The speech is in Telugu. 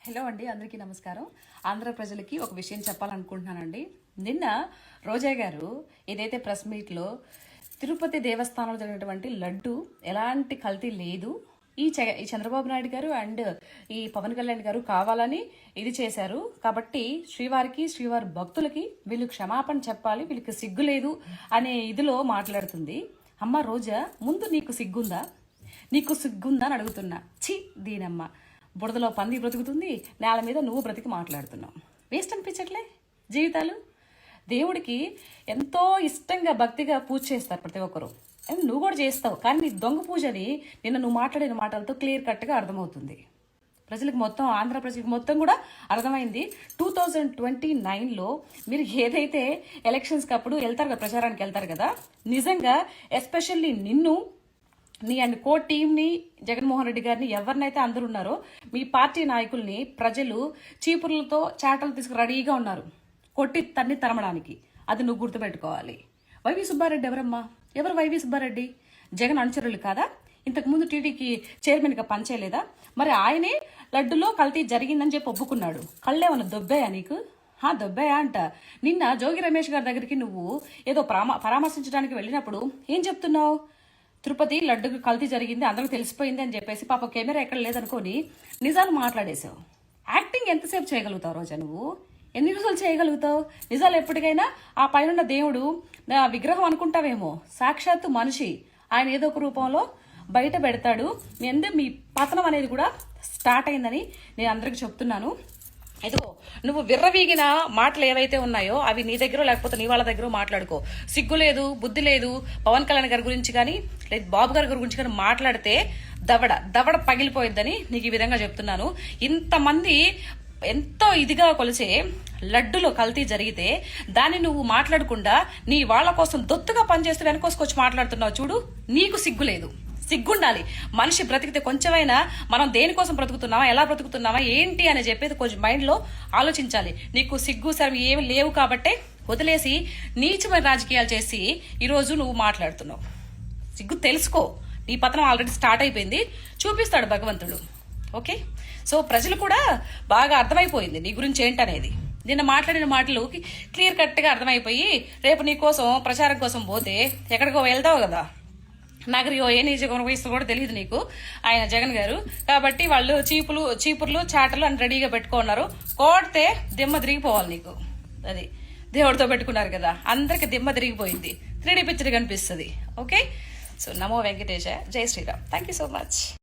హలో అండి, అందరికీ నమస్కారం. ఆంధ్ర ప్రజలకి ఒక విషయం చెప్పాలనుకుంటున్నానండి. నిన్న రోజా గారు ఏదైతే ప్రెస్ మీట్లో తిరుపతి దేవస్థానంలో జరిగినటువంటి లడ్డు ఎలాంటి కల్తీ లేదు, ఈ చంద్రబాబు నాయుడు గారు అండ్ ఈ పవన్ కళ్యాణ్ గారు కావాలని ఇది చేశారు, కాబట్టి శ్రీవారి భక్తులకి వీళ్ళు క్షమాపణ చెప్పాలి, వీళ్ళకి సిగ్గు లేదు అనే ఇదిలో మాట్లాడుతుంది. అమ్మ రోజా, ముందు నీకు సిగ్గుందా అని అడుగుతున్నా. ఛీ దీనమ్మ, బుడదలో పంది బ్రతుకుతుంది, నేల మీద నువ్వు బ్రతికి మాట్లాడుతున్నావు. వేస్ట్ అనిపించట్లే జీవితాలు? దేవుడికి ఎంతో ఇష్టంగా భక్తిగా పూజ చేస్తారు ప్రతి ఒక్కరు, నువ్వు కూడా చేస్తావు. కానీ నీ దొంగ పూజని నిన్న నువ్వు మాట్లాడిన మాటలతో క్లియర్ కట్గా అర్థమవుతుంది. ప్రజలకు మొత్తం, ఆంధ్ర ప్రజలకు మొత్తం కూడా అర్థమైంది. 2029లో మీరు ఏదైతే ఎలక్షన్స్కి అప్పుడు వెళ్తారు కదా, ప్రచారానికి వెళ్తారు కదా, నిజంగా ఎస్పెషల్లీ నిన్ను, నీ అండ్ కో టీంని, జగన్మోహన్ రెడ్డి గారిని, ఎవరినైతే అందరు ఉన్నారో మీ పార్టీ నాయకుల్ని ప్రజలు చీపుర్లతో చాటలు తీసుకు రెడీగా ఉన్నారు కొట్టి తన్ని తరమడానికి. అది నువ్వు గుర్తుపెట్టుకోవాలి. వైవి సుబ్బారెడ్డి ఎవరమ్మా? ఎవరు వైవి సుబ్బారెడ్డి? జగన్ అనుచరులు కాదా? ఇంతకుముందు టీడీకి చైర్మన్గా పనిచేయలేదా? మరి ఆయనే లడ్డులో కల్తీ జరిగిందని చెప్పి ఒప్పుకున్నాడు. కళ్ళేమన్నా దొబ్బాయా నీకు? దొబ్బాయా అంట. నిన్న జోగి రమేష్ గారి దగ్గరికి నువ్వు ఏదో పరామర్శించడానికి వెళ్ళినప్పుడు ఏం చెప్తున్నావు? తిరుపతి లడ్డుకు కల్తీ జరిగింది, అందరికి తెలిసిపోయింది అని చెప్పేసి పాప కెమెరా ఎక్కడ లేదనుకొని నిజాలు మాట్లాడేశావు. యాక్టింగ్ ఎంతసేపు చేయగలుగుతావు రోజా? నువ్వు ఎన్ని రోజులు చేయగలుగుతావు? నిజాలు ఎప్పటికైనా ఆ పైన దేవుడు విగ్రహం అనుకుంటావేమో, సాక్షాత్తు మనిషి ఆయన ఏదో ఒక రూపంలో బయట పెడతాడు. మీ పతనం అనేది కూడా స్టార్ట్ అయిందని నేను అందరికి చెప్తున్నాను. ఏదో నువ్వు విర్రవీగిన మాటలు ఏవైతే ఉన్నాయో అవి నీ దగ్గర లేకపోతే నీ వాళ్ళ దగ్గర మాట్లాడుకో. సిగ్గు లేదు, బుద్ధి లేదు. పవన్ కళ్యాణ్ గారి గురించి కానీ లేదు బాబు గారి గురించి కానీ మాట్లాడితే దవడ పగిలిపోయిద్దని నీకు ఈ విధంగా చెప్తున్నాను. ఇంతమంది ఎంతో ఇదిగా కొలిసే లడ్డులో కల్తీ జరిగితే దాన్ని నువ్వు మాట్లాడకుండా నీ వాళ్ళ కోసం దొత్తుగా పనిచేస్తూ వెనకోసుకొచ్చి మాట్లాడుతున్నావు చూడు. నీకు సిగ్గు లేదు, సిగ్గుండాలి. మనిషి బ్రతికితే కొంచెమైనా మనం దేనికోసం బ్రతుకుతున్నావా, ఎలా బ్రతుకుతున్నావా, ఏంటి అని చెప్పేది కొంచెం మైండ్లో ఆలోచించాలి. నీకు సిగ్గు సరే ఏమి లేవు కాబట్టే వదిలేసి నీచమైన రాజకీయాలు చేసి ఈరోజు నువ్వు మాట్లాడుతున్నావు. సిగ్గు తెలుసుకో. నీ పతనం ఆల్రెడీ స్టార్ట్ అయిపోయింది, చూపిస్తాడు భగవంతుడు. ఓకే, సో ప్రజలు కూడా బాగా అర్థమైపోయింది నీ గురించి ఏంటనేది. నిన్న మాట్లాడిన మాటలు క్లియర్ కట్గా అర్థమైపోయి రేపు నీ కోసం ప్రచారం కోసం పోతే ఎక్కడికో వెళ్తావు కదా, నగరియో ఏ నియోజకవర్గం వయసు కూడా తెలియదు నీకు ఆయన జగన్ గారు. కాబట్టి వాళ్ళు చీపుర్లు చాటలు అని రెడీగా పెట్టుకున్నారు. కోడితే దిమ్మ తిరిగిపోవాలి నీకు. అది దేవుడితో పెట్టుకున్నారు కదా, అందరికి దిమ్మ తిరిగిపోయింది. 3D పిక్చర్ కనిపిస్తుంది. ఓకే, సో నమో వెంకటేశ, జై Shri Ram. Thank you so much.